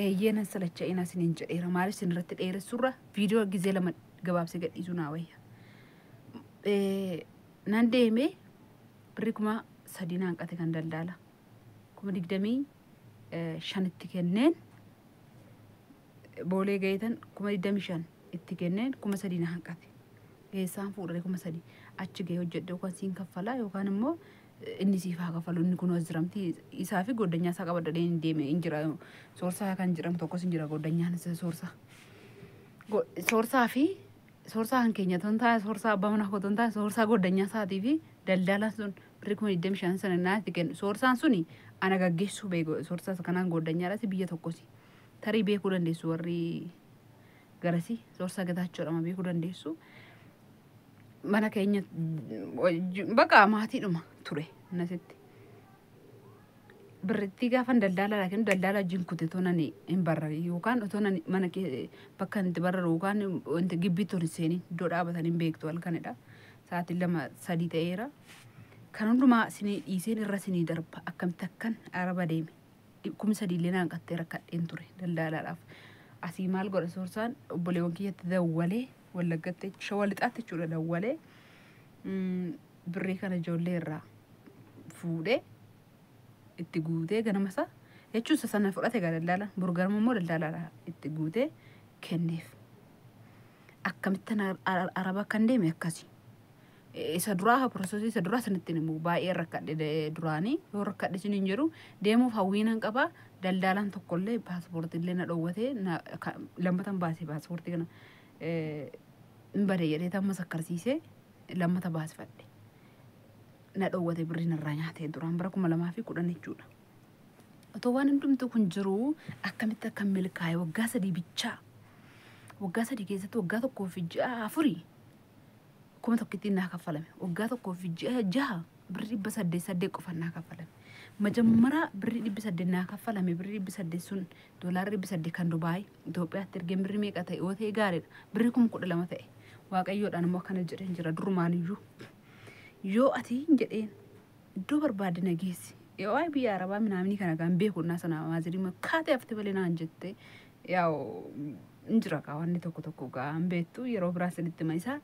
eeyyena salacha ina sinin jedheera maal isin irratti dheeressurra viidiyoo gizee lama gabaabsee gadhiisuu naa wayya. Nan deemee birri kuma sadii hanqate kan daldaala. Kuma 25 kenneen boolee gayetan kuma 25 itti kenneen kuma sadii hanqate. Geessaan fuudhee kuma sadii achi gahee hojjedhe yookaan siin kaffalaa yookaan immoo inni siif haa kaffalu inni kun hojjiramti isaa fi goddanyaa isaa qabadhee hin deeme hin jira soorsaa kan jedhamu tokkos hin jira goddanyaan isa soorsaa fi soorsaa kan keenya tontaa soorsaa abbaa manaa ko tontaa soorsaa goddanyaa isaatii fi daldalaan sun birri kuma 25 sana naatti kennu soorsaan suni ana gaggeessuu beeku soorsaa kanaan goddanyaadhaas biyya tokkosi tarii beekuu dandeessu warri garasi soorsaa gataachudha beekuu dandeessu. Mana keenya bakka maatiidhuma ture nasitti birritti gaafan daldala laakiin daldala jinkute tonani hin barrari yookaan tonani mana bakka itti barraru yookaan wanti gibbii toni seeni iddoo dhaabatanii hin beektu halkanidha sa'aatiin 2-3 ta'eera kan hundumaa sinii dhiiseen irra sinii darba akkamitti akkan araba deeme kuma 3 illee naan qattee rakkadheen ture daldalaadhaaf asii maal godha soorsaan obboleewwan kiyyatti dawwalee wallaggatte shawaa lixaatti jechuudha dawwalee birrii kana ijoollee irraa fuudhee itti guutee ganamasa jechuun sana fudhate daldala burgarama immoo daldala itti guutee kenneef akkamittan araba kan deeme akkasi isa duraa prosesii isa duraa sanatti immoo baay'ee rakkadhe duraanii yoo rakkadhe siniin jedhu deemuuf hawwiinan qaba daldalaan tokkollee paaspoortii illee na dhoowwatee lammatan baasee paaspoortii kana mbade jedhee tamma sakkarsiisee lammata baasifadhe na dhoowwate birrii narraa nyaatee duraan bara 2010 jechuudha. Otoo waan hundumtu kun jiru akkamitti akka milkaa'e waggaa 3 bichaa waggaa 3 keessatti waggaa tokkoo fi ji'a 4 kuma tokkittiin naa kaffalame waggaa tokkoo fi ji'a 6 birrii 800 qofan naa kaffalame. Majammara birrii 800 naa kaffalame birrii 800 sun doolaarri 800 kan Dubaay Itoophiyaatti ergeen birrii meeqa ta'e yoo ta'e gaariidha birrii 12,000 ta'e waaqayyoodhaan immoo akkana jedheen jira durumaaniyyuu yoo ati jedheen iddoo barbaade nageessi yoo ay biyya arabaa minaamni kana kan beekuu sana maazirii makkaate afte balee naan jette yaa injira ka wanni tokko gaan beektu yeroo biraasinitti maisaa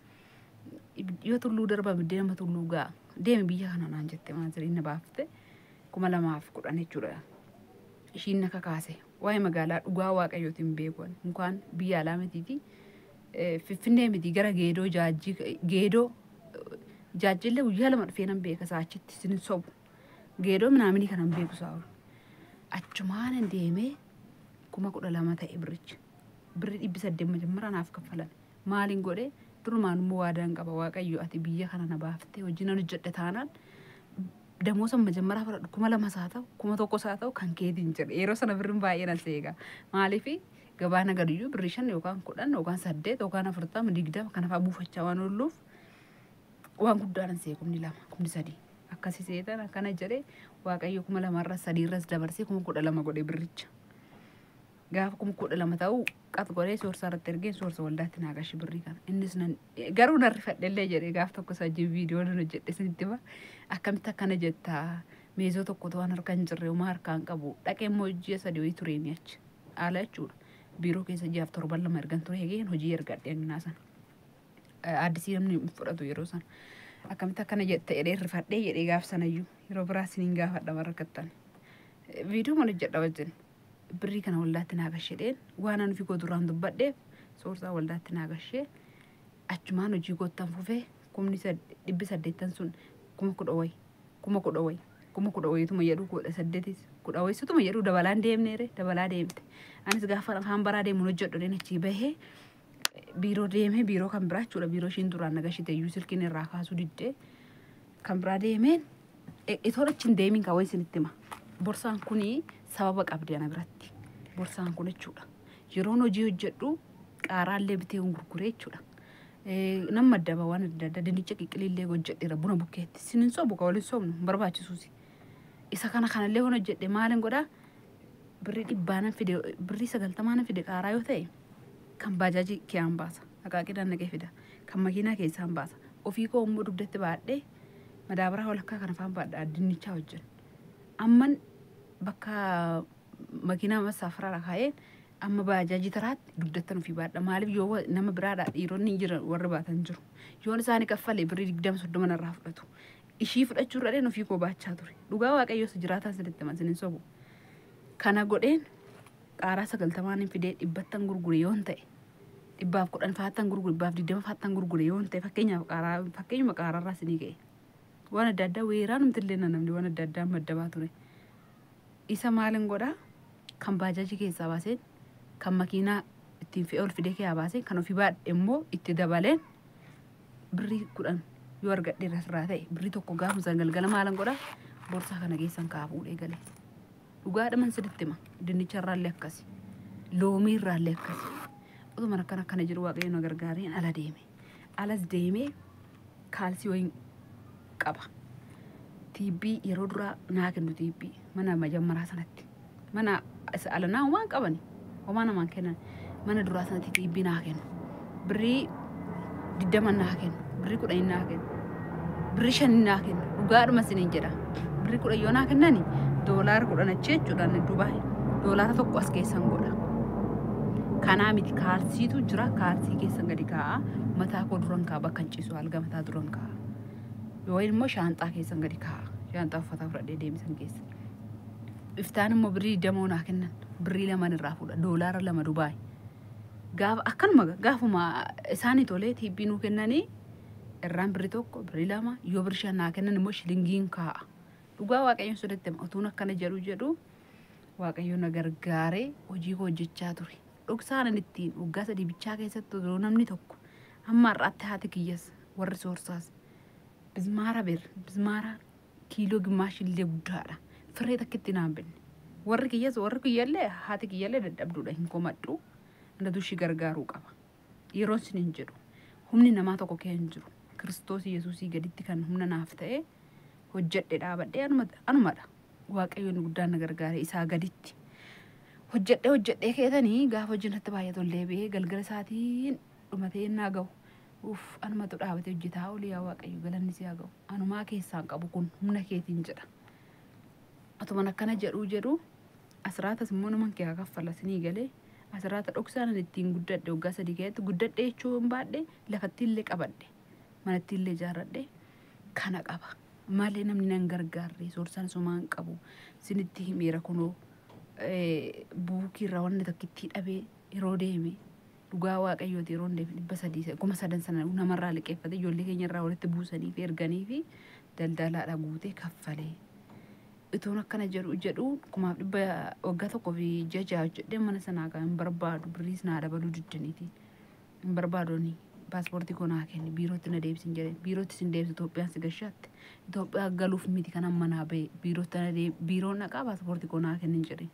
yoo tulluu darba middeema tulluu gaa deemi biyya kana naan jette maazirii na baafte 2010 jechuudha. Ishiin na kakaase waa'ee magaalaa dhugaa waaqayyootiin beekuun mukaan biyya alaamatiiti Finfinnee miti gara geedoo jaajillee guyyaa lama dhufee nan beeka saachitti sin sobu geedoo minaamni kanan beeku saa'u achumaan hin deemee 12,000 ta'e birrichi birri 800 majammara naaf kaffalame maaliin godhe durumaan immoo waadaan qaba waaqayyo ati biyya kana na baaftee hojii nan hojjedhe taanaan damoosa majammara fara 2,000 saa ta'u 1,000 saa ta'u kan keetiin jedhe yeroo sana birrin baay'ee nan seega maaliifi gabaa nagadiyyuu birri 5 yookaan 10 yookaan 8 yookaan 40 20 kana fa'aa buufachaa waan ooluuf waan guddaan see 2,000 akkasii seetan akkana jedhe waaqayyo 2,000 irra 3 irras dabarsee 12,000 godhe birricha gaafa 12,000 ta'u qat godhee soorsaa irratti ergeen soorsa waldaatti naagashi birrii kana innis nan garuu narri fadhellee jedhe gaaf tokko sajjii viidiyoo nan hojjedhe sinitti ba akkamitti akkana jetta meezoo tokko waan harkaan jirre uma harkaan qabu dhaqee immoo hojii sadii wayii tureemi achi haala jechuudha biiroo keessa ji'aaf 7 lama ergan ture hegeen hojii ergadhe annaa sana addisii namni fudhatu yeroo sana akkamitti akkana jetta jedhee rifadhee jedhee gaaf sanayyuu yeroo biraa siniin gaafadha barakattan viidiyoo mana jedha wajjin birrii kana waldaatti naagashedheen waan an fi goduraan dubbadheef soorsaa waldaatti naagashee achumaan hojii goottan fufee 800 sun 10,000 tuma jedhu 8 tuma jedhu dabalaan deemneere dabalaa deemte anis gaafa afaan baraa deemuun hojjedhodheen achii bahee biiroo deemee biiroo kan biraa jechuudha biiroo ishiin duraan nagashite iyyuu silkiin irraa kaasuu diddee kan biraa deemeen itoo achiin deemiin kaawwan isinitti hima borsaan kunii sababa qabdi ana biratti borsaan kun jechuudha yeroon hojii hojjedhu qaaraallee bitee gurguree jechuudha nama addaba waan adda addaa dinnicha qiqqilillee hojjedheera buna bukkeetti sinin sobu ka waliin sobnu barbaachisuusi isa kanallee hon hojjedhe maalin godhaa birrii 100 fide birrii 90 fide qaaraa yoo ta'e kan baajaajii kiyaan baasa haqaaqidhaan naqee fida kan makiinaa keessaan baasa ofii koo immoo dugdatti baadhee madaabaraa walakkaa kana faan baadhaa dinnichaa hojjedhu amman bakka makiinaa masaafaraa kaa'een amma baajaajii taraatti dugdattan ofii baadha. Maaliif yoo nama biraadhaa dhiironni jiran warri baatan jiru. Yoon isaanii kaffalee birrii 20-30 narraa fudhatu. Ishii fudhachuu irra ofii koo baachaa ture. Dhugaa waaqayyoos jiraataan saditti mansiniin sobu. Kana godheen qaaraa 90 fidee 100 gurgure yoon ta'e. 110 faattan gurgure 120 faattan gurgure yoon ta'e fakkeenyuma qaaraarraa sinii ga'e. Waan adda addaa weeraan umtillee namni waan adda addaa maddabaa ture. Isa maalin godhaa kan baajaajii keessaa baaseen kan makiinaa ittiin fe'ee ol fidee keessaa baaseen kan ofii baadhe immoo itti dabaleen birrii 10 yoo argadhe irraa ta'e birrii tokko gaafa galgala maalin godhaa boorsaa kana keessan kaafuudhee galee. Dhugaadhaman siditti hima dinnicha irraallee akkasi loomii irraallee akkasi. Utuma akkana jiru waaqayyoon gargaareen ala deeme. Alas deemee kaalsii wayin qaba. Tiibbii yeroo duraa naa kennu tiibbii mana majammaraa sanatti. Mana alanaa waan qabani. Homaa namaan kennan mana duraa sanatti tiibbii naa kennu. Birrii 20 naa kennu. Birrii 10 naa kennu. Birrii 5 naa kennu. Dhugaadhuma siniin jedha. Birrii 10 yoo naa kennani doolaara 10 achi jechuudhaan Dubaay. Doolaara tokko as keessan godha. Kanaa miti kaalsiitu jira kaalsii keessan gadi kaa'a mataa koo duran kaa'a bakka ciisu alga mataa duran kaa'a. Yoo immoo shaanxaa keessan gadi kaa'a shaanxaa uffataa fudhadhee deemisan keessa. Iftaan immoo birrii 20 naa kennan birrii 2 irraa fuudha doolaara 2 Dubaay. Gaafa akkanuma gaafuma isaanii tolee tiibbii nuu kennanii irraan birrii tokko birrii 2 yoo birrii 5 naa kennan immoo shilingiin kaa'a. Dhugaa waaqayyoon sodatti otuun akkana jedhu waaqayyoon na gargaaree hojii koo hojjechaa ture. Dhugsaan ittiin waggaa 3 bichaa keessatti odoo namni tokko amma har'aatti haati kiyyas warri soorsaas bizmaara kiiloo gimmaashillee guddaadha. Firee takkitti naan binne. Warri kiyyallee haati kiyyallee dadhabduudha hin komadhu. Andatu ishii gargaaruu qaba. Yeroon sin hin jedhu. Humni namaa tokko kee hin jiru. Kiristoos Yesuusii gaditti kan humna naaf ta'e hojjedhe dhaabadhee anumadha. Waaqayyoon guddaan na gargaare isaa gaditti. Hojjedhee keetanii gaafa hojjennatti baay'ee tollee bee galgala isaatiin dhumatee naa ga'u. Anumatu dhaabatee hojjetaa olii yaa waaqayyo galanni si haa ga'u. Anumaa keessaan qabu kun humna keetiin jedha. Atuman akkana jedhu asirraatas immoo naman kee kaffala sinii galee asirraata dhoksaan ittiin guddadhe waggaa 3 keessatti guddadhe jechuun baadhe lafattiillee qabadhe manattiillee ijaarradhe kana qaba. Malee namni nan gargaarre soorsaan sumaan qabu sinitti himeera kunoo. Buukii irraa wanni takkitti dhabee yeroo deeme dhugaa waaqayyooti yeroo deeme 300 sana namarraa liqeeffate ijoollee keenya irraa walitti buusanii fi erganii fi daldalaadha guutee kaffalee. Itoon akkana jedhu kumaaf 100 waggaa tokkoo fi 6 hojjedhee mana sanaa kan hin barbaadu birriis naa dabaluu diddaniitiin hin barbaadooni. Paaspoortii koo naa kenni biirootti na deebisin jedhee biirootti sin deebisa Itoophiyaan si gashaatti. Itoophiyaa galuuf miti kan amma naa ba'e biiroon naqaa paaspoortii koo naa kennin jedhee.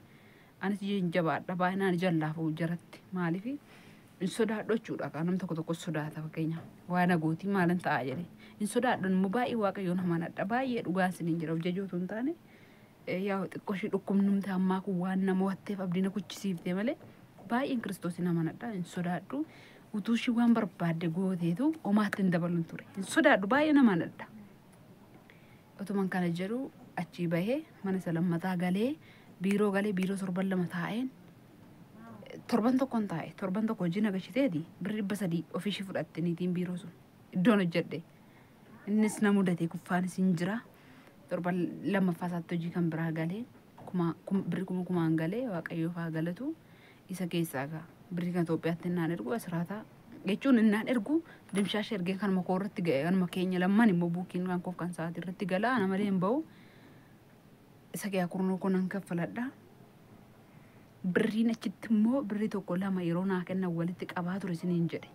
Anis jabaadha baay'inaan jallaafu jaratti maaliif hin sodaadhu jechuudha kan namni tokko sodaata fakkeenya waan agootii maalan ta'a jedhee hin sodaadhu immoo baay'ee waaqayyoon amanadha baay'ee dhugaan siniin jira hojjejootu hin taane yaa xiqqooshii dhukkubnumti ammaa kun waan nama watteef abdiina kuchisiiftee malee baay'een Kiristoosiin amanadha hin sodaadhu utuushii waan barbaadde gooteetu homaatti hin dabalun ture hin sodaadhu baay'ee amanadha. Otuman kana jedhu achii bahee mana salammataa galee biiroo 7 taa'een torban tokkoon taa'e torban tokko hojii nagashiteeti birrii 300 ofiishii fudhatte niitiin biiroo sun iddoon hojjedhe innis na mudate kuffaanis hin jira torban lammaffaa isaatti hojii kan biraa galee birrii 1000 galee waaqayyoof haa galatu isa keessaa gaa birrii kan Itoophiyaatti naan ergu asirraataa jechuun naan ergu dimshaash ergee kan makoo irratti ga'e kan makeenya lamman immoo buukiin kan koof kan sa'aatii irratti galaa nama leen ba'u isa kee akurnoo konan kaffaladha. Birriin achitti immoo birrii 1-2 yeroo naa kennan walitti qabaa ture isiniin jedhe.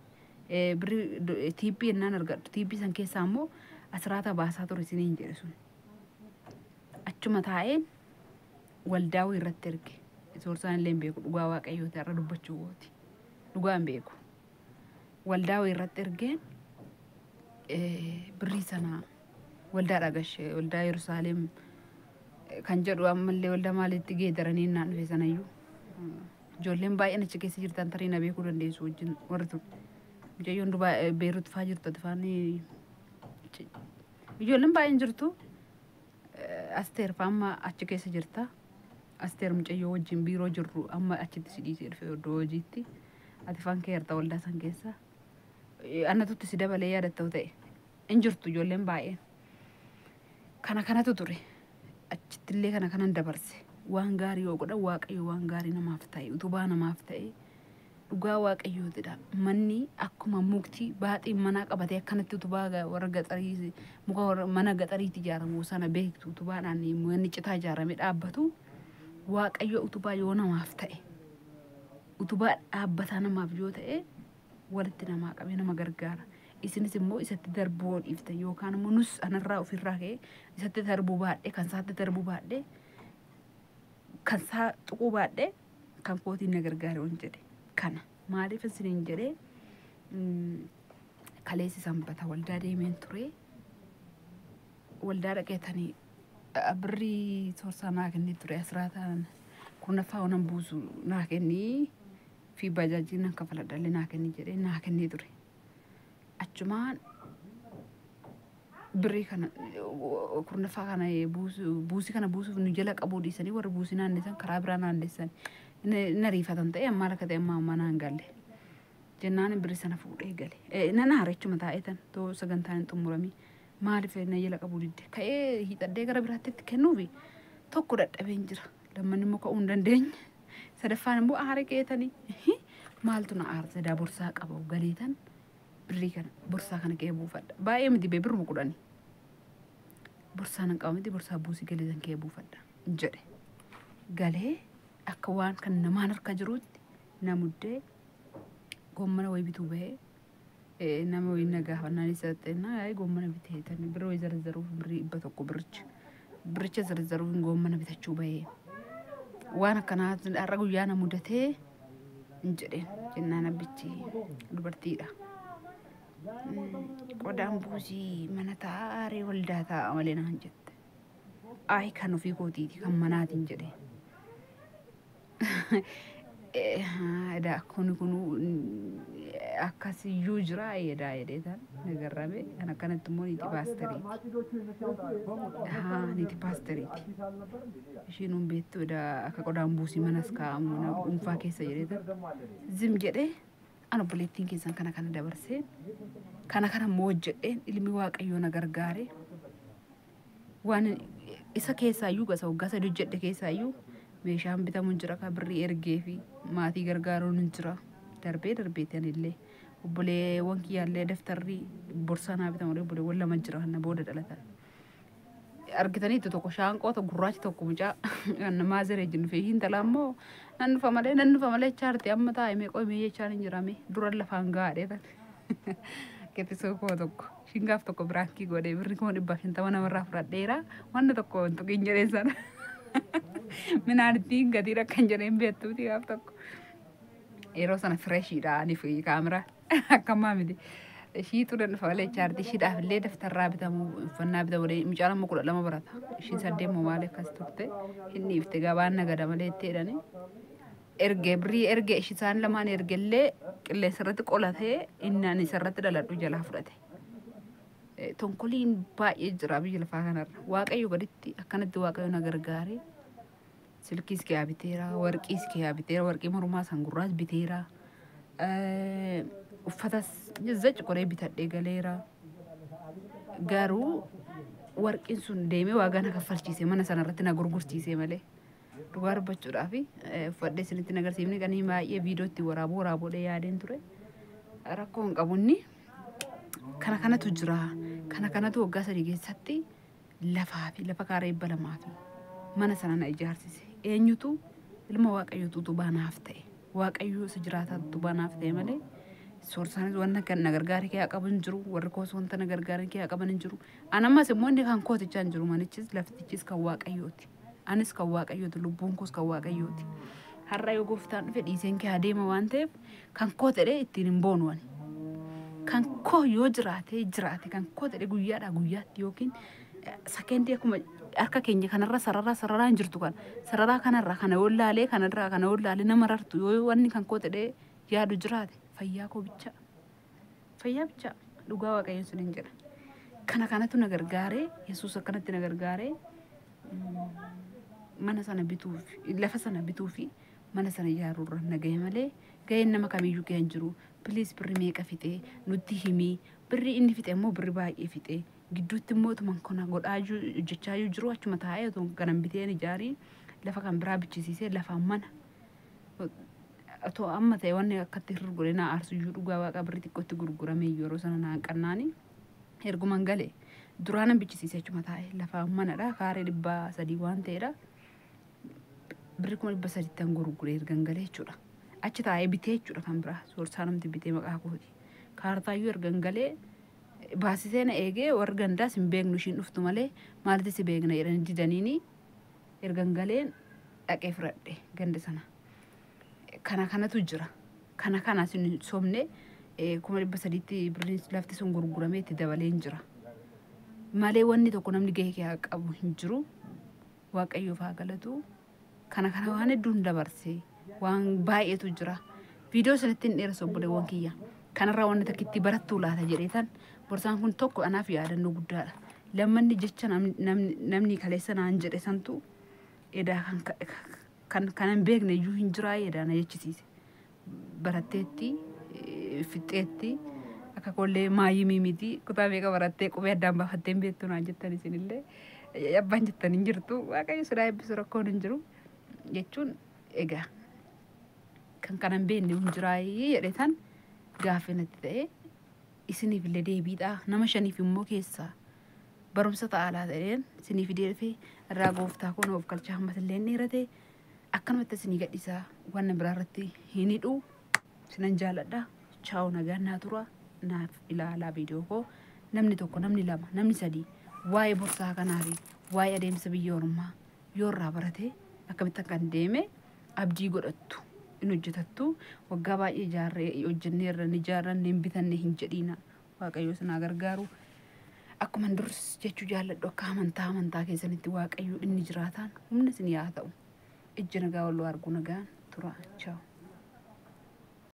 Birrii tiibbii ennaan argadhu tiibbii san keessaa immoo asirraata baasaa ture isiniin jedhe sun. Achuma taa'een waldaa irratti erge. Soorsaan illee hin beeku dhugaa waaqayyooti irra dubbachuu gooti. Dhugaa hin beeku. Waldaa irratti ergeen birrii sana waldaa dhagashee waldaa Yerusaalem kan jedhu ammallee waldaa maalitti geeddaranii naan dhufe sanayyuu. Ijoolleen baay'een achi keessa jirtan tarii na beekuu dandeessu wajjin warri tun. Mucayyoon Beerut fa'aa jirtu afaanii ijoolleen baay'een jirtu. Asteer fa'aa amma achi keessa jirta. Asteer mucayyoo wajjin biiroo jirru amma achitti si dhiisee dhufe iddoo hojiitti ati faan kee harta waldaa san keessa annatutti si dabalee yaadatta'u ta'e hin jirtu ijoolleen baay'een kanatu ture achittillee kanan dabarse waan gaarii yoo godhan waaqayyo waan gaarii namaaf ta'e utubaa namaaf ta'e dhugaa waaqayyootidha manni akkuma muktii baaxiin manaa qabatee akkanatti utubaa warra gaxarii muka mana gaxariitti ijaaramu sana beektu utubaadhaan manni citaa ijaaramee dhaabbatu waaqayyo utubaa yoo namaaf ta'e utubaa dhaabbataa namaaf yoo ta'e walitti namaa qabee nama gargaara isinis immoo isatti darbuu dhiifte yookaan immoo nus anarraa ofirraa ka'ee isatti darbuu baadhee kan isaatti darbuu baadhee kan isaa tuquu baadhee kan kootiin na gargaare on jedhe kana maaliif isiniin jedhee kaleessi sanbata waldaa deemeen ture waldaa dhaqeetanii birrii soorsaa naa kennee ture asirraataan kurnaffaa onan buusu naa kennii fi bajaajii nan kafaladhalle naa kennii jedhee naa kennee ture achumaan birrii kana kurnaffaa kana buusii kana buusuuf nu jala qabuu dhiisanii warra buusii naannessan karaa biraa naannessan na riifatan ta'e amma akka ta'e amma naan galle jennaan birrii sana fuudhee gale nan haarechuma taa'etan too sagantaan hin xumuramii maaliif na jala qabuu didde ka'ee hiixadhee gara biraatti itti kennuufi tokko dadhabeen jira lammanni immoo ka'uu hin dandeenye sadaffaan immoo aare qeetanii maaltu na aarse daa borsaa qabu galeetan birrii kana borsaa kana kee buufadha baay'ee miti bee birruma kudhanii borsaa nan qabu miti borsaa buusii galeetan kee buufadha jedhe galee akka waan kan namaan harka jiruutti na muddee gommana way bituu bahee nama way nagaafannaan isa xeenna yaa'ii gommana bitee tan biroo way zarzaruuf birrii 100 biricha zarzaruuf gommana bitachuu bahee waan akkanaa har'a guyyaa na mudatee jedheen jennaan abbichi dubartiidha. Qodaan buusii mana taa'ee waldaa taa'a malee naan jette. Ayi kan ofii kootiiti kan manaatiin jedhee. Edaa kun akkasiyyuu jira edaa jedheetan nagarrabe kan akkanatti immoo niiti paasteriiti. Ishiin beektu edaa akka qodaan buusii manas kaa'amu mana dhuunfaa keessa jedheetan zim jedhee an obboleettiin keessan kana dabarsee kana immoo hojjedheen ilmi waaqayyoo na gargaare waan isa keessaayyuu gasa waggaa 3 hojjedhe keessaayyuu meeshaan bitamuun jira ka birrii ergee fi maatii gargaaruun hin jira darbeetan illee obboleewwan kiyyaallee daftarrii borsanaa bitamu obboleewwan 2 jira na booda dhalatan argitanii tokko shaanqoota gurraachi tokko mucaa namaa zeree jinnu fi hintala ammoo nan dhufa malee chaarti amma taa'e meeqoo mee jechaan hin jirame dura lafaan gaadheetan keetisoo koo tokko shingaaf tokko biraankii godhee birri koo 150 namarraa fudhadheera wanna tokko hin tuqin jedheen sana minaanittiin gatii rakkan jedheen beektuuti gaaf tokko yeroo sana fireeshiidha ani fi kaameraa akkamaa miti. Shiitu dan faale chaarti shiidhaaf illee daftarraa bitamu uffannaa bitamu mucaan amma 12 barata ishiin 8 moomaale akkas turte inni ifte gabaan nagada malee itti jedhani birrii erge isaan lamaan ergellee qilleensa irratti qolatee innaan isarratti dhaladhu jalaa fudhate tonkoliin baay'ee jira biyya lafaa kanarra waaqayyo gaditti akkanatti waaqayyo na gargaare silkiis kee biteera warqiis kee biteera warqii mormaa san gurraas biteera uffatas jazzac qoree bitadhee galeera garuu warqiin sun deemee waagaan kaffalchiise mana sanarratti na gurgursiise malee dhugaa dubbachuudhaaf uffadhee isinitti nagarsiifni kan baay'ee viidiyootti waraaboodhe yaadeen ture rakkoo hin qabunni kanatu jira kanatu waggaa 3 keessatti lafa kaaree 2 mana sana na ijaarsise eenyutu ilma waaqayyootu tubaanaaf ta'e waaqayyoo isa jiraataa tubaanaaf ta'e malee Sorsaanis wanna kan nagargaari kee qaban jiru warri koos wanta nagargaari kee qaban jiru anamas immoo inni kan kootichaan jiru manichis laftichis kan waaqayyooti anis kan waaqayyooti lubbuun koos kan waaqayyooti har'a yoo gooftaan dhufe dhiiseen kee adeema waan ta'eef kan koo ta'e ittiin hin boonu ani kan koo yoo jiraate kan koo ta'e guyyaatti yookiin sakendii akkuma harka keenya kanarra sararaan jirtu kan sararaa kanarra kana wallaalee kanarra kana wallaalee nama rartu yoo wanni kan koo ta'e yaadu jiraate fayyaa koo bicha dhugaa waaqayyoon sun hin jedha kanatu na gargaare yesuus akkanatti na gargaare mana sana bituuf lafa sana bituufi mana sana ijaaruurra nagaya malee ga'een nama kamiyyuu ga'an jiru. Please birri meeqa fixee nutti himii. Birri inni fixe immoo birri baay'ee fixee gidduutti immoo tuman kana godhaa hojjechaa jiru achuma taa'ee otoo kanan biteen ijaarii lafa kan biraa bichisiisee lafaan mana otoo amma ta'e wanni akkatti gurguree naa aarsuyyuu dhugaa waaqa birri xiqqootti gurgurame yeroo sana naan qannaani erguman galee duraanan bichisiisee achuma taa'ee lafaan manadha kaaree 300 waan ta'edha. Birri 300 gurguree ergan galee jechuudha. Achi taa'ee bitee jechuudha kan biraa soorsaa namti bitee maqaa kooti. Kaartaayyuu ergan galee baasisee na eegee warra gandaas hin beeknu ishiin dhuftu malee maalti si beekna jedhanii didaniini ergan galeen dhaqee fudhadhe ganda sana. Kanatu jira. Kana sin somne 300 birriin lafti sun gurguramee itti dabalee jira. Malee wanni tokko namni gahee kee qabu hin jiru. Waaqayyoof haa galatu. Kana waan hedduun dabarsee waan baay'eetu jira. Viidiyoo sanatti hin dheeressa obboleewwan kiyya. Kanarraa wanni takkitti barattuu laata jedheetan borsaan kun tokko anaaf yaadannoo guddaadha. Lammanni jecha namni kaleessa naan jedhe santu edaa kanan beekne iyyuu hin jiraa edaa na jechisiise. Baratteetti fixxeetti akka kollee maayimii miti kutaa meeqa barattee qubee addaan baafatteen beektu naan jettan isinillee abbaan jettan hin jirtu waaqayyo sidaa eebbisu rakkoon hin jiru jechuun egaa kan kanan beekne hin jiraa jedheetan gaaffii natti ta'e isiniif illee deebiidha nama 5 immoo keessaa barumsa ta'alaa ta'een isiniif deefee irraa gooftaa kun of galchaa hammas illee dheerate akkanumatti isinii gadhiisaa waan biraa irratti hin hidhu sinan jaaladha. Ciao nagaan naa tura naaf ilaalaa viidiyoo koo namni tokko namni lama namni 3 waa'ee borsaa kanaa fi waa'ee adeemsa biyya ormaa yoo irraa barate akkamitti kan deeme abdii godhattu. In hojjetattu waggaa baay'ee ijaarree hojjennee irra ni ijaarranne hin bitanne hin jedhiina waaqayyo sinaa gargaaru akkuma durs jechuu jaalladhu akka amantaa keessanitti waaqayyo inni jiraataan humna isin yaa ta'u ejja nagaa walloo arguu nagaan tura. Ciao.